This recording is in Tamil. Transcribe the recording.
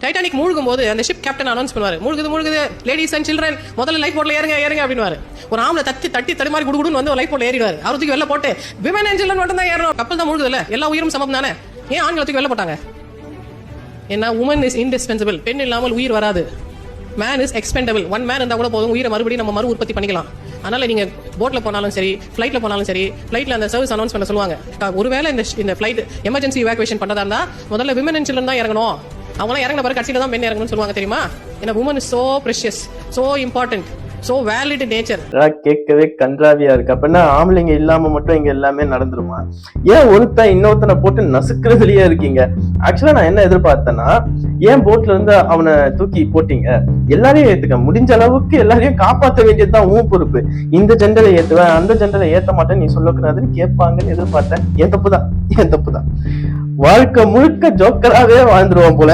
டைட்டானிக் மூழ்கும் போது அந்த ஷிப் கேப்டன் அனௌன்ஸ் பண்ணுவாரு, மூழ்குது லேடிஸ் அண்ட் சில்ட்ரன், முதல்ல லைஃப் போட்ல ஏறுங்க அப்படின்னு. ஒரு ஆம்பளை தட்டி தடுமாறி குடுகுடுன்னு வந்து லைஃப் போட்ல ஏறிடுவாரு. அவரு தூக்கி வெளில போட்டு விமன் அண்ட் சில்ட்ரன் மட்டும் தான் ஏறணும், கப்பல் தான் மூழ்குது இல்ல, எல்லா உயிரும் சமம் தானே, ஏன் ஆண்களை தூக்கி வெளில போட்டாங்க? ஏன்னா உமன் இஸ் இன்டிஸ்பென்சிபிள், பெண் இல்லாமல் உயிர் வராது. Man is expendable, one man இருந்தா கூட போதும், உயிரை மறுபடியும் நம்ம மறு உற்பத்தி பண்ணிக்கலாம். அதனால நீங்க போட்ல போனாலும் சரி, ஃபிளைட்ல போனாலும் சரி, ஃபிளைட்ல அந்த சர்வீஸ் அனௌன்ஸ் பண்ண சொல்லுவாங்க. ஒருவேளை இந்த ஃபிளைட் எமர்ஜென்சி இவாக்குவேஷன் பண்ணதா இருந்தா முதல்ல விமன் அண்ட் சில்ட்ரன் தான் இறங்கணும், அவங்களாம் இறங்கின பிறகு கட்சியில தான் பெண் இறங்கணும்னு சொல்லுவாங்க தெரியுமா? ஏன்னா woman is so precious, so important, so valid nature. கேட்கவே கன்றாவியா இருக்கு. அப்படின்னா ஆம்பளைங்க இல்லாம மட்டும் இங்க எல்லாமே நடந்துருமா? ஏன் ஒருத்தன் இன்னொருத்தனை போட்டு நசுக்கிறதுலயே இருக்கீங்க? ஆக்சுவலா நான் என்ன எதிர்பார்த்தேன்னா, ஏன் போட்ல இருந்து அவனை தூக்கி போட்டீங்க, எல்லாரையும் ஏத்துக்க முடிஞ்ச அளவுக்கு எல்லாரையும் காப்பாற்ற வேண்டியதுதான் உன் பொறுப்பு. இந்த ஜெண்டரை ஏத்துவேன், அந்த ஜெண்டரை ஏத்த மாட்டேன் நீ சொல்லக்கூடாதுன்னு கேட்பாங்கன்னு எதிர்பார்த்தேன். என் தப்புதான். வாழ்க்கை முழுக்க ஜோக்கராவே வாழ்ந்துருவோம் போல.